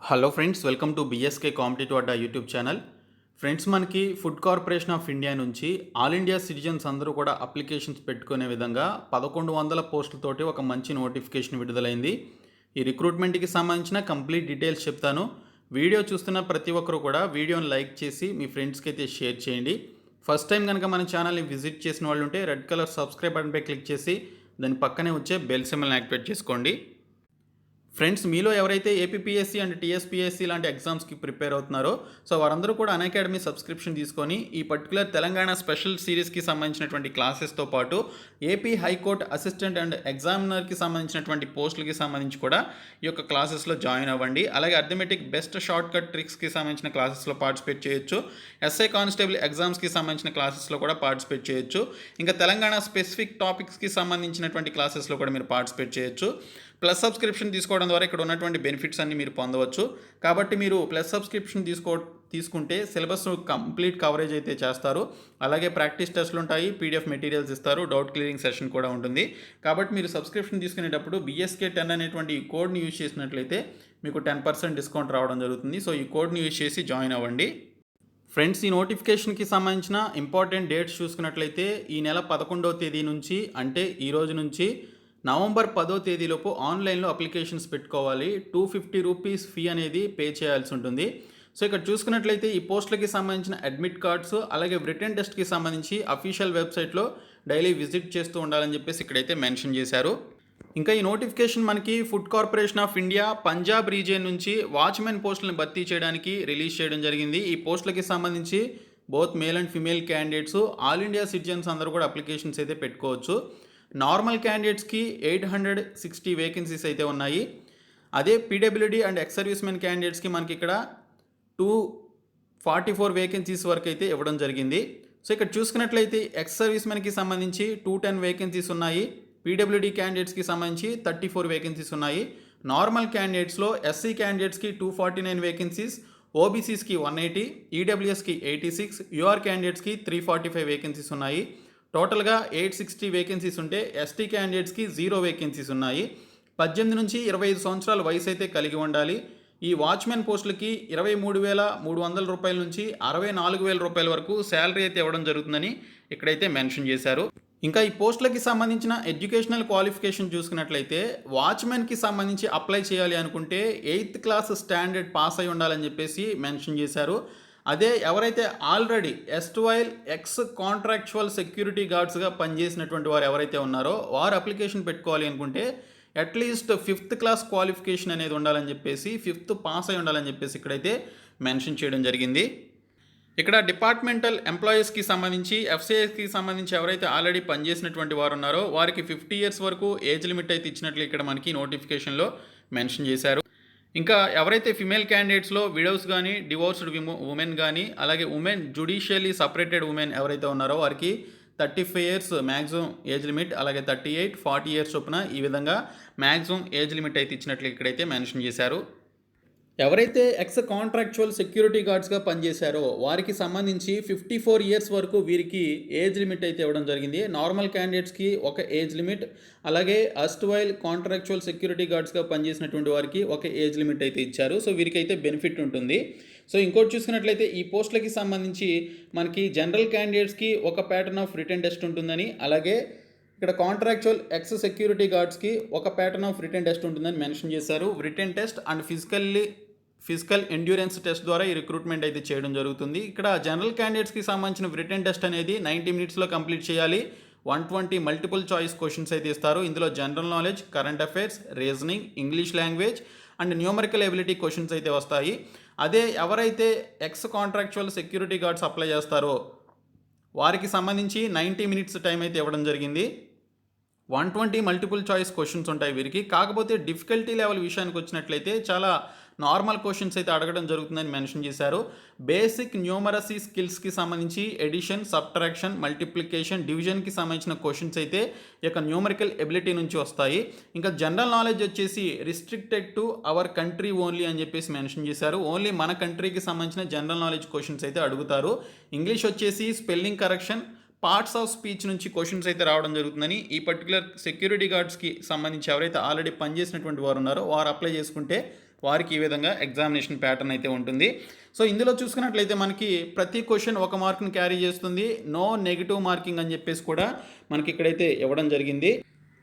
Hello friends, welcome to BSK competitive Adda YouTube channel. Friends, మనకి food Corporation of India నుంచి all India citizens అందరూ కూడా applications పెట్టుకునే విధంగా 1100 పోస్టులతోటి ఒక మంచి నోటిఫికేషన్ విడుదలైంది. ఈ రిక్రూట్మెంట్కి సంబంధించిన కంప్లీట్ డీటెయిల్స్ చెప్తాను. వీడియో చూస్తున్న ప్రతి ఒక్కరు కూడా వీడియోని లైక్ చేసి మీ ఫ్రెండ్స్కి అయితే షేర్ చేయండి. ఫస్ట్ టైం కనుక మన ఛానల్ని విజిట్ చేసిన వాళ్ళు ఉంటే రెడ్ కలర్ సబ్స్క్రైబ్ బటన్పై క్లిక్ చేసి దాని పక్కనే వచ్చే బెల్ సింబల్ని యాక్టివేట్ చేసుకోండి. ఫ్రెండ్స్, మీలో ఎవరైతే ఏపీపీఎస్సీ అండ్ టీఎస్పీఎస్సీ లాంటి ఎగ్జామ్స్కి ప్రిపేర్ అవుతున్నారో వారందరూ కూడా అన్అకాడమీ సబ్స్క్రిప్షన్ తీసుకొని ఈ పర్టికులర్ తెలంగాణ స్పెషల్ సిరీస్కి సంబంధించినటువంటి క్లాసెస్తో పాటు ఏపీ హైకోర్టు అసిస్టెంట్ అండ్ ఎగ్జామినర్కి సంబంధించినటువంటి పోస్టులకి సంబంధించి కూడా ఈ యొక్క క్లాసెస్లో జాయిన్ అవ్వండి. అలాగే అర్థమెటిక్ బెస్ట్ షార్ట్ కట్ ట్రిక్స్కి సంబంధించిన క్లాసెస్లో పార్టిసిపేట్ చేయొచ్చు. ఎస్ఐ కానిస్టేబుల్ ఎగ్జామ్స్కి సంబంధించిన క్లాసెస్లో కూడా పార్టిసిపేట్ చేయొచ్చు. ఇంకా తెలంగాణ స్పెసిఫిక్ టాపిక్స్కి సంబంధించినటువంటి క్లాసెస్లో కూడా మీరు పార్టిసిపేట్ చేయొచ్చు. ప్లస్ సబ్స్క్రిప్షన్ తీసుకోవడం ద్వారా ఇక్కడ ఉన్నటువంటి బెనిఫిట్స్ అన్ని మీరు పొందవచ్చు. కాబట్టి మీరు ప్లస్ సబ్స్క్రిప్షన్ తీసుకుంటే సిలబస్ కంప్లీట్ కవరేజ్ అయితే చేస్తారు. అలాగే ప్రాక్టీస్ టెస్ట్లు ఉంటాయి, పీడిఎఫ్ మెటీరియల్స్ ఇస్తారు, డౌట్ క్లియరింగ్ సెషన్ కూడా ఉంటుంది. కాబట్టి మీరు సబ్స్క్రిప్షన్ తీసుకునేటప్పుడు BSK10 అనేటువంటి ఈ కోడ్ని యూజ్ చేసినట్లయితే మీకు 10% డిస్కౌంట్ రావడం జరుగుతుంది. సో ఈ కోడ్ని యూజ్ చేసి జాయిన్ అవ్వండి. ఫ్రెండ్స్, ఈ నోటిఫికేషన్కి సంబంధించిన ఇంపార్టెంట్ డేట్స్ చూసుకున్నట్లయితే ఈ నెల 11వ తేదీ నుంచి, అంటే ఈ రోజు నుంచి నవంబర్ 10వ తేదీలోపు ఆన్లైన్లో అప్లికేషన్స్ పెట్టుకోవాలి. 250 రూపీస్ ఫీ అనేది పే చేయాల్సి ఉంటుంది. సో ఇక్కడ చూసుకున్నట్లయితే ఈ పోస్టులకి సంబంధించిన అడ్మిట్ కార్డ్స్ అలాగే రిటన్ టెస్ట్కి సంబంధించి అఫీషియల్ వెబ్సైట్లో డైలీ విజిట్ చేస్తూ ఉండాలని చెప్పేసి ఇక్కడైతే మెన్షన్ చేశారు. ఇంకా ఈ నోటిఫికేషన్ మనకి food Corporation of India Punjab region నుంచి వాచ్మెన్ పోస్టులను భర్తీ చేయడానికి రిలీజ్ చేయడం జరిగింది. ఈ పోస్టులకి సంబంధించి both male and female candidates all India citizens అందరూ కూడా అప్లికేషన్స్ అయితే పెట్టుకోవచ్చు. నార్మల్ క్యాండిడేట్స్కి 860 వేకెన్సీస్ అయితే ఉన్నాయి. అదే PWD and ex service men క్యాండిడేట్స్కి మనకి ఇక్కడ 244 వేకెన్సీస్ వరకు అయితే ఇవ్వడం జరిగింది. సో ఇక్కడ చూసుకున్నట్లయితే ఎక్స్ సర్వీస్ మెన్కి సంబంధించి 210 వేకెన్సీస్ ఉన్నాయి. పీడబ్ల్యూడీ క్యాండిడేట్స్కి సంబంధించి 34 వేకెన్సీస్ ఉన్నాయి. నార్మల్ క్యాండిడేట్స్లో ఎస్సీ క్యాండిడేట్స్కి 249 వేకెన్సీస్, ఓబీసీస్కి 180, ఈడబ్ల్యూఎస్కి 86, యూఆర్ క్యాండిడేట్స్కి 345 వేకెన్సీస్ ఉన్నాయి. టోటల్గా 860 వేకెన్సీస్ ఉంటే ఎస్టీ క్యాండిడేట్స్కి 0 వేకెన్సీస్ ఉన్నాయి. 18 నుంచి 25 సంవత్సరాల వయసు అయితే కలిగి ఉండాలి. ఈ వాచ్మెన్ పోస్టులకి 23,300 రూపాయల నుంచి 64,000 రూపాయల వరకు శాలరీ అయితే ఇవ్వడం జరుగుతుందని ఇక్కడైతే మెన్షన్ చేశారు. ఇంకా ఈ పోస్టులకి సంబంధించిన ఎడ్యుకేషనల్ క్వాలిఫికేషన్ చూసుకున్నట్లయితే వాచ్మెన్కి సంబంధించి అప్లై చేయాలి అనుకుంటే 8th క్లాస్ స్టాండర్డ్ పాస్ అయి ఉండాలని చెప్పేసి మెన్షన్ చేశారు. అదే ఎవరైతే ఆల్రెడీ ఎస్ట్వైల్ ఎక్స్ కాంట్రాక్చువల్ సెక్యూరిటీ గార్డ్స్గా పనిచేసినటువంటి వారు ఎవరైతే ఉన్నారో వారు అప్లికేషన్ పెట్టుకోవాలి అనుకుంటే అట్లీస్ట్ 5th క్లాస్ క్వాలిఫికేషన్ అనేది ఉండాలని చెప్పేసి 5th పాస్ అయి ఉండాలని చెప్పేసి ఇక్కడైతే మెన్షన్ చేయడం జరిగింది. ఇక్కడ డిపార్ట్మెంటల్ ఎంప్లాయీస్కి సంబంధించి ఎఫ్సిఐకి సంబంధించి ఎవరైతే ఆల్రెడీ పనిచేసినటువంటి వారు ఉన్నారో వారికి 50 ఇయర్స్ వరకు ఏజ్ లిమిట్ అయితే ఇచ్చినట్లు ఇక్కడ మనకి నోటిఫికేషన్లో మెన్షన్ చేశారు. ఇంకా ఎవరైతే ఫిమేల్ క్యాండిడేట్స్లో విడోస్ కానీ డివోర్స్డ్ ఉమెన్ కానీ అలాగే ఉమెన్ జుడిషియల్లీ సపరేటెడ్ ఉమెన్ ఎవరైతే ఉన్నారో వారికి 35 ఇయర్స్ మ్యాక్సిమం ఏజ్ లిమిట్, అలాగే 38, 40 ఇయర్స్ చొప్పున ఈ విధంగా మ్యాక్సిమం ఏజ్ లిమిట్ అయితే ఇచ్చినట్లు ఇక్కడైతే మెన్షన్ చేశారు. ఎవరైతే ఎక్స్ కాంట్రాక్చువల్ సెక్యూరిటీ గార్డ్స్గా పనిచేశారో వారికి సంబంధించి 54 ఇయర్స్ వరకు వీరికి ఏజ్ లిమిట్ అయితే ఇవ్వడం జరిగింది. నార్మల్ క్యాండిడేట్స్కి ఒక ఏజ్ లిమిట్, అలాగే అస్ట్వైల్ కాంట్రాక్చువల్ సెక్యూరిటీ గార్డ్స్గా పనిచేసినటువంటి వారికి ఒక ఏజ్ లిమిట్ అయితే ఇచ్చారు. సో వీరికైతే బెనిఫిట్ ఉంటుంది. సో ఇంకోటి చూసుకున్నట్లయితే ఈ పోస్టులకి సంబంధించి మనకి జనరల్ క్యాండిడేట్స్కి ఒక ప్యాటర్న్ ఆఫ్ రిటన్ టెస్ట్ ఉంటుందని, అలాగే ఇక్కడ కాంట్రాక్చువల్ ఎక్స్ సెక్యూరిటీ గార్డ్స్కి ఒక ప్యాటర్న్ ఆఫ్ రిటన్ టెస్ట్ ఉంటుందని మెన్షన్ చేశారు. Written test and physical endurance test ద్వారా ఈ రిక్రూట్మెంట్ అయితే చేయడం జరుగుతుంది. ఇక్కడ జనరల్ క్యాండిడేట్స్కి సంబంధించిన రిటన్ టెస్ట్ అనేది 90 మినిట్స్లో కంప్లీట్ చేయాలి. 120 మల్టిపుల్ చాయిస్ క్వశ్చన్స్ అయితే ఇస్తారు. ఇందులో general knowledge, current affairs, reasoning, English language and numerical ability questions అయితే వస్తాయి. అదే ఎవరైతే X contractual security guards apply చేస్తారో వారికి సంబంధించి 90 మినిట్స్ టైం అయితే ఇవ్వడం జరిగింది. 120 మల్టిపుల్ చాయిస్ క్వశ్చన్స్ ఉంటాయి వీరికి. కాకపోతే డిఫికల్టీ లెవెల్ విషయానికి వచ్చినట్లయితే చాలా నార్మల్ క్వశ్చన్స్ అయితే అడగడం జరుగుతుందని మెన్షన్ చేశారు. బేసిక్ న్యూమరసీ స్కిల్స్కి సంబంధించి ఎడిషన్, సబ్ట్రాక్షన్, మల్టిప్లికేషన్, డివిజన్కి సంబంధించిన క్వశ్చన్స్ అయితే ఈ యొక్క న్యూమరికల్ ఎబిలిటీ నుంచి వస్తాయి. ఇంకా జనరల్ నాలెడ్జ్ వచ్చేసి restricted to our country only అని చెప్పేసి మెన్షన్ చేశారు. ఓన్లీ మన కంట్రీకి సంబంధించిన జనరల్ నాలెడ్జ్ క్వశ్చన్స్ అయితే అడుగుతారు. ఇంగ్లీష్ వచ్చేసి spelling correction, parts of speech నుంచి క్వశ్చన్స్ అయితే రావడం జరుగుతుందని ఈ పర్టికులర్ సెక్యూరిటీ గార్డ్స్కి సంబంధించి ఎవరైతే ఆల్రెడీ పనిచేసినటువంటి వారు ఉన్నారో వారు అప్లై చేసుకుంటే వారికి ఈ విధంగా ఎగ్జామినేషన్ ప్యాటర్న్ అయితే ఉంటుంది. సో ఇందులో చూసుకున్నట్లయితే మనకి ప్రతి క్వశ్చన్ ఒక మార్క్ని క్యారీ చేస్తుంది. నో నెగిటివ్ మార్కింగ్ అని చెప్పేసి కూడా మనకి ఇక్కడైతే ఇవ్వడం జరిగింది.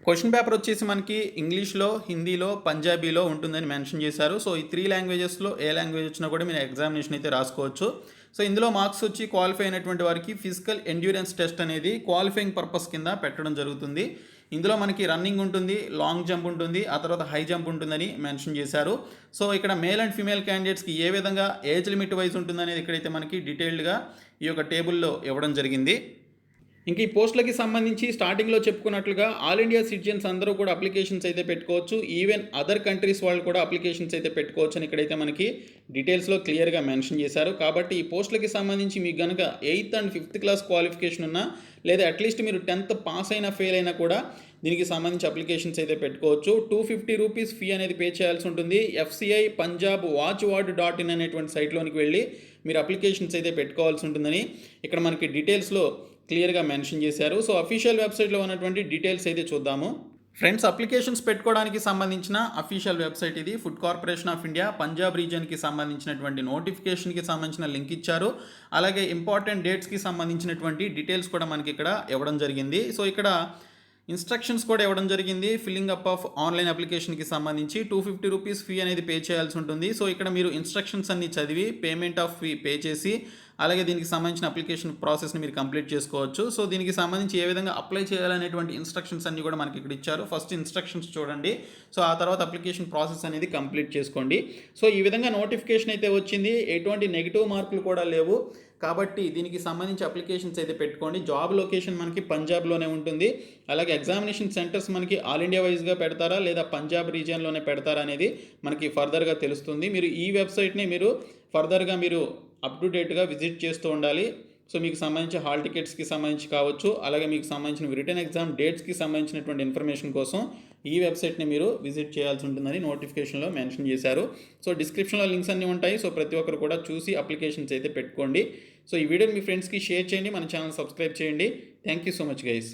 క్వశ్చన్ పేపర్ వచ్చేసి మనకి ఇంగ్లీష్లో, హిందీలో, పంజాబీలో ఉంటుందని మెన్షన్ చేశారు. సో ఈ 3 లాంగ్వేజెస్లో ఏ లాంగ్వేజ్ వచ్చినా కూడా మీరు ఎగ్జామినేషన్ అయితే రాసుకోవచ్చు. సో ఇందులో మార్క్స్ వచ్చి క్వాలిఫై అయినటువంటి వారికి ఫిజికల్ ఎండ్యూరెన్స్ టెస్ట్ అనేది క్వాలిఫైయింగ్ పర్పస్ కింద పెట్టడం జరుగుతుంది. ఇందులో మనకి రన్నింగ్ ఉంటుంది, లాంగ్ జంప్ ఉంటుంది, ఆ తర్వాత హై జంప్ ఉంటుందని మెన్షన్ చేశారు. సో ఇక్కడ మేల్ అండ్ ఫీమేల్ క్యాండిడేట్స్కి ఏ విధంగా ఏజ్ లిమిట్ వైజ్ ఉంటుందనేది ఇక్కడైతే మనకి డీటెయిల్డ్గా ఈ యొక్క టేబుల్లో ఇవ్వడం జరిగింది. ఇంక ఈ పోస్టులకి సంబంధించి స్టార్టింగ్లో చెప్పుకున్నట్లుగా ఆల్ ఇండియా సిటిజన్స్ అందరూ కూడా అప్లికేషన్స్ అయితే పెట్టుకోవచ్చు. ఈవెన్ అదర్ కంట్రీస్ వాళ్ళు కూడా అప్లికేషన్స్ అయితే పెట్టుకోవచ్చు అని ఇక్కడైతే మనకి డీటెయిల్స్లో క్లియర్గా మెన్షన్ చేశారు. కాబట్టి ఈ పోస్టులకి సంబంధించి మీకు కనుక 8th and 5th class qualification ఉన్నా, లేదా అట్లీస్ట్ మీరు 10th పాస్ అయినా ఫెయిల్ అయినా కూడా దీనికి సంబంధించి అప్లికేషన్స్ అయితే పెట్టుకోవచ్చు. 250 రూపీస్ ఫీ అనేది పే చేయాల్సి ఉంటుంది. FCI పంజాబ్ watchword.in అనేటువంటి సైట్లోనికి వెళ్ళి మీరు అప్లికేషన్స్ అయితే పెట్టుకోవాల్సి ఉంటుందని ఇక్కడ మనకి డీటెయిల్స్లో క్లియర్గా మెన్షన్ చేశారు. సో అఫీషియల్ వెబ్సైట్లో ఉన్నటువంటి డీటెయిల్స్ అయితే చూద్దాము. ఫ్రెండ్స్, అప్లికేషన్స్ పెట్టుకోవడానికి సంబంధించిన అఫీషియల్ వెబ్సైట్ ఇది. Food Corporation of India Punjab రీజియన్కి సంబంధించినటువంటి నోటిఫికేషన్కి సంబంధించిన లింక్ ఇచ్చారు. అలాగే ఇంపార్టెంట్ డేట్స్కి సంబంధించినటువంటి డీటెయిల్స్ కూడా మనకి ఇక్కడ ఇవ్వడం జరిగింది. సో ఇక్కడ ఇన్స్ట్రక్షన్స్ కూడా ఇవ్వడం జరిగింది. ఫిల్లింగ్ అప్ ఆఫ్ ఆన్లైన్ అప్లికేషన్కి సంబంధించి 250 రూపీస్ ఫీ అనేది పే చేయాల్సి ఉంటుంది. సో ఇక్కడ మీరు ఇన్స్ట్రక్షన్స్ అన్ని చదివి పేమెంట్ ఆఫ్ ఫీ పే చేసి అలాగే దీనికి సంబంధించిన అప్లికేషన్ ప్రాసెస్ని మీరు కంప్లీట్ చేసుకోవచ్చు. సో దీనికి సంబంధించి ఏ విధంగా అప్లై చేయాలనేటువంటి ఇన్స్ట్రక్షన్స్ అన్ని కూడా మనకి ఇక్కడ ఇచ్చారు. ఫస్ట్ ఇన్స్ట్రక్షన్స్ చూడండి. సో ఆ తర్వాత అప్లికేషన్ ప్రాసెస్ అనేది కంప్లీట్ చేసుకోండి. సో ఈ విధంగా నోటిఫికేషన్ అయితే వచ్చింది. ఎటువంటి నెగిటివ్ మార్కులు కూడా లేవు. కాబట్టి దీనికి సంబంధించి అప్లికేషన్స్ అయితే పెట్టుకోండి. జాబ్ లొకేషన్ మనకి పంజాబ్లోనే ఉంటుంది. అలాగే ఎగ్జామినేషన్ సెంటర్స్ మనకి ఆల్ ఇండియా వైజ్గా పెడతారా లేదా పంజాబ్ రీజియన్లోనే పెడతారా అనేది మనకి ఫర్దర్గా తెలుస్తుంది. మీరు ఈ వెబ్సైట్ని మీరు ఫర్దర్గా మీరు అప్ టు డేట్గా విజిట్ చేస్తూ ఉండాలి. సో మీకు సంబంధించి హాల్ టికెట్స్కి సంబంధించి కావచ్చు, అలాగే మీకు సంబంధించిన రిటర్న్ ఎగ్జామ్ డేట్స్కి సంబంధించినటువంటి ఇన్ఫర్మేషన్ కోసం ఈ వెబ్సైట్ని మీరు విజిట్ చేయాల్సి ఉంటుందని నోటిఫికేషన్లో మెన్షన్ చేశారు. సో డిస్క్రిప్షన్లో లింక్స్ అన్నీ ఉంటాయి. సో ప్రతి ఒక్కరు కూడా చూసి అప్లికేషన్స్ అయితే పెట్టుకోండి. సో ఈ వీడియోని మీ ఫ్రెండ్స్కి షేర్ చేయండి, మన ఛానల్ సబ్స్క్రైబ్ చేయండి. Thank you so much guys.